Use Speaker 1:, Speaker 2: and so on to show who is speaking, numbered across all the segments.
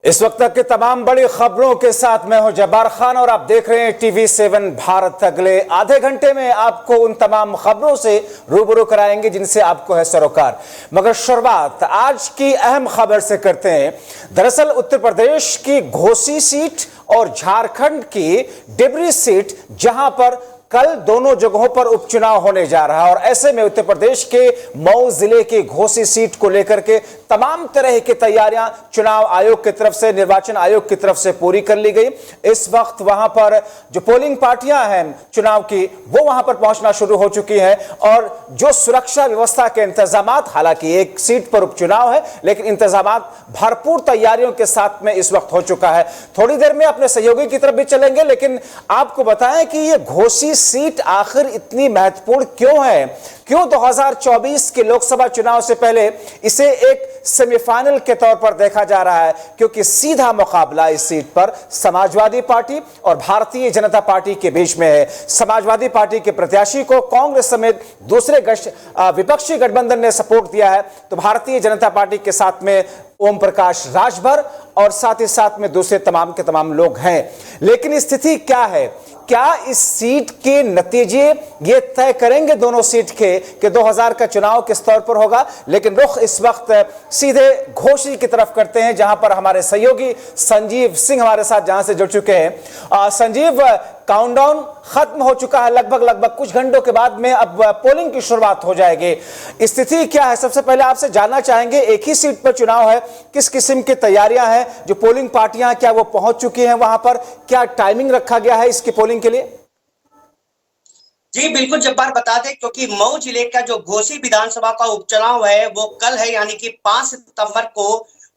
Speaker 1: इस वक्त तक के तमाम बड़ी खबरों के साथ मैं हूं जब्बार खान और आप देख रहे हैं TV7 भारत। अगले आधे घंटे में आपको उन तमाम खबरों से रूबरू कराएंगे जिनसे आपको है सरोकार। मगर शुरुआत आज की अहम खबर से करते हैं। दरअसल उत्तर प्रदेश की घोसी सीट और झारखंड की डिबरी सीट, जहां पर कल दोनों जगहों पर उपचुनाव होने जा रहा है और ऐसे में उत्तर प्रदेश के मऊ जिले की घोसी सीट को लेकर के तमाम तरह की तैयारियां चुनाव आयोग की तरफ से, निर्वाचन आयोग की तरफ से पूरी कर ली गई। इस वक्त वहां पर जो पोलिंग पार्टियां हैं चुनाव की, वो वहां पर पहुंचना शुरू हो चुकी हैं और जो सुरक्षा व्यवस्था के इंतजामात, हालांकि एक सीट पर उपचुनाव है लेकिन इंतजामात भरपूर तैयारियों के साथ में इस वक्त हो चुका है। थोड़ी देर में अपने सहयोगी की तरफ भी चलेंगे, लेकिन आपको बताएं कि ये घोसी सीट आखिर इतनी महत्वपूर्ण क्यों है, क्यों 2024 के लोकसभा चुनाव से पहले इसे एक सेमीफाइनल के तौर पर देखा जा रहा है, क्योंकि सीधा मुकाबला इस सीट पर समाजवादी पार्टी और भारतीय जनता पार्टी के बीच में है। समाजवादी पार्टी के प्रत्याशी को कांग्रेस समेत दूसरे विपक्षी गठबंधन ने सपोर्ट दिया है, तो भारतीय जनता पार्टी के साथ में ओम प्रकाश राजभर और साथ ही साथ में दूसरे तमाम के तमाम लोग हैं। लेकिन स्थिति क्या है, क्या इस सीट के नतीजे ये तय करेंगे दोनों सीट के कि 2000 का चुनाव किस तौर पर होगा। लेकिन रुख इस वक्त सीधे घोसी की तरफ करते हैं, जहां पर हमारे सहयोगी संजीव सिंह हमारे साथ जहां से जुड़ चुके हैं। संजीव, काउंटडाउन खत्म हो चुका है, लगभग कुछ घंटों के बाद में अब पोलिंग की शुरुआत हो जाएगी। स्थिति क्या है, सबसे पहले आपसे जानना चाहेंगे, एक ही सीट पर चुनाव है, किस किस्म की तैयारियां हैं, जो पोलिंग पार्टियां क्या वो पहुंच चुकी हैं वहां पर, क्या टाइमिंग रखा गया है इसकी पोलिंग के लिए?
Speaker 2: जी बिल्कुल जब्बार, बता दें क्योंकि मऊ जिले का जो घोसी विधानसभा का उपचुनाव है वो कल है, यानी कि 5 सितंबर को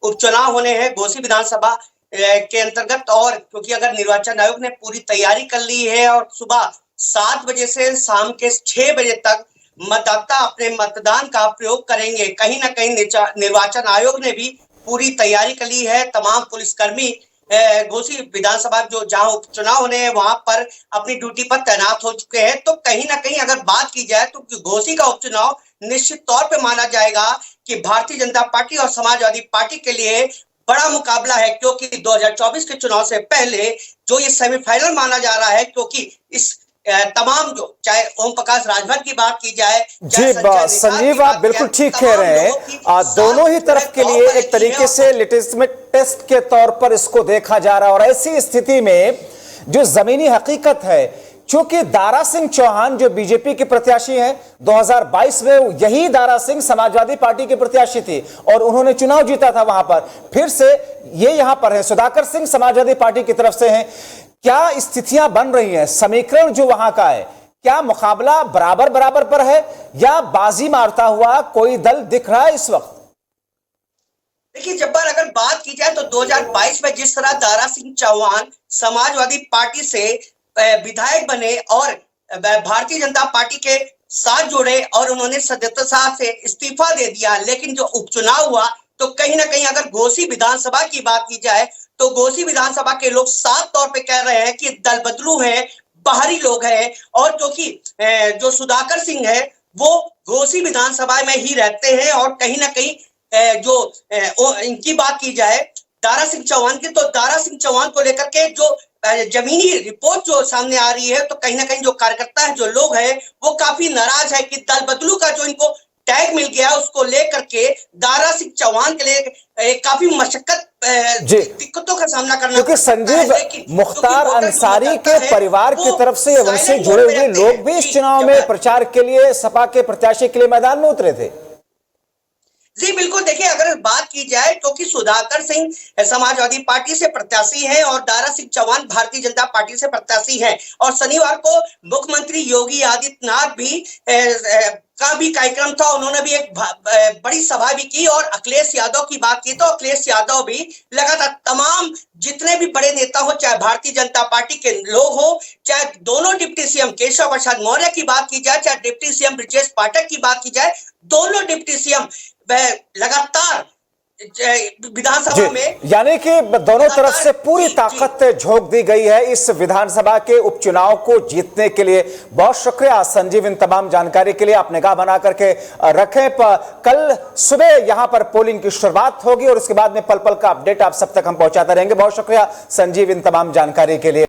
Speaker 2: उपचुनाव होने हैं घोसी विधानसभा के अंतर्गत। और क्योंकि अगर निर्वाचन आयोग ने पूरी तैयारी कर ली है और सुबह 7 बजे से शाम के 6 बजे तक मतदाता अपने मतदान का प्रयोग करेंगे, कहीं ना कहीं निर्वाचन आयोग ने भी पूरी तैयारी कर ली है। तमाम पुलिसकर्मी घोसी विधानसभा जो जहां उपचुनाव होने हैं वहां पर अपनी ड्यूटी पर तैनात हो चुके हैं। तो कहीं ना कहीं अगर बात की जाए तो घोसी का उपचुनाव निश्चित तौर पे माना जाएगा कि भारतीय जनता पार्टी और समाजवादी पार्टी के लिए बड़ा मुकाबला है, क्योंकि 2024 के चुनाव से पहले जो ये सेमीफाइनल माना जा रहा है, क्योंकि इस तमाम जो चाहे ओम प्रकाश राजभर की बात की जाए,
Speaker 1: जी संजीव, आप बिल्कुल ठीक कह रहे हैं। दोनों ही तरफ के लिए एक तरीके से लिटमस टेस्ट के तौर पर इसको देखा जा रहा है। और ऐसी स्थिति में जो जमीनी हकीकत है, चूंकि दारा सिंह चौहान जो बीजेपी के प्रत्याशी हैं, 2022 में यही दारा सिंह समाजवादी पार्टी के प्रत्याशी थी और उन्होंने चुनाव जीता था वहां पर। फिर से ये यहां पर है, सुधाकर सिंह समाजवादी पार्टी की तरफ से हैं। क्या स्थितियां बन रही हैं, समीकरण जो वहां का है, क्या मुकाबला बराबर पर है या बाजी मारता हुआ कोई दल दिख रहा है इस वक्त?
Speaker 2: देखिए जब्बार, अगर बात की जाए तो 2022 में जिस तरह दारा सिंह चौहान समाजवादी पार्टी से विधायक बने और भारतीय जनता पार्टी के साथ जुड़े और उन्होंने सदस्यता से इस्तीफा दे दिया, लेकिन जो उपचुनाव हुआ तो कहीं ना कहीं अगर घोसी विधानसभा की बात की जाए तो घोसी विधानसभा के लोग साफ तौर पे कह रहे हैं कि दल बदलू है, बाहरी लोग हैं। और क्योंकि जो सुधाकर सिंह है वो घोसी विधानसभा में ही रहते हैं और कहीं ना कहीं जो इनकी बात की जाए दारा सिंह चौहान की, तो दारा सिंह चौहान को लेकर के जो जमीनी रिपोर्ट जो सामने आ रही है, तो कहीं ना कहीं जो कार्यकर्ता है, जो लोग हैं, वो काफी नाराज है कि दल बदलू का जो इनको टैग मिल गया उसको लेकर के दारा सिंह चौहान के लिए काफी मशक्कत दिक्कतों का सामना करना,
Speaker 1: क्योंकि संजीव मुख्तार अंसारी के परिवार की तरफ से उनसे जुड़े हुए लोग भी इस चुनाव में प्रचार के लिए सपा के प्रत्याशी के लिए मैदान में उतरे थे।
Speaker 2: जी बिल्कुल, देखिए अगर बात की जाए तो कि सुधाकर सिंह समाजवादी पार्टी से प्रत्याशी हैं और दारा सिंह चौहान भारतीय जनता पार्टी से प्रत्याशी हैं। और शनिवार को मुख्यमंत्री योगी आदित्यनाथ भी का भी कार्यक्रम था, उन्होंने भी एक बड़ी सभा भी की। और अखिलेश यादव की बात की तो अखिलेश यादव भी लगातार तमाम जितने भी बड़े नेता हो, चाहे भारतीय जनता पार्टी के लोग हो, चाहे दोनों डिप्टी सीएम केशव प्रसाद मौर्य की बात की जाए, चाहे डिप्टी सीएम ब्रजेश पाठक की बात की जाए, दोनों डिप्टी सीएम लगातार विधानसभा में
Speaker 1: यानी कि दोनों तरफ से पूरी ताकत झोंक दी गई है इस विधानसभा के उपचुनाव को जीतने के लिए। बहुत शुक्रिया संजीव, इन तमाम जानकारी के लिए। आप निगाह बना करके रखें, कल सुबह यहां पर पोलिंग की शुरुआत होगी और उसके बाद में पल पल का अपडेट आप सब तक हम पहुंचाते रहेंगे। बहुत शुक्रिया संजीव इन तमाम जानकारी के लिए।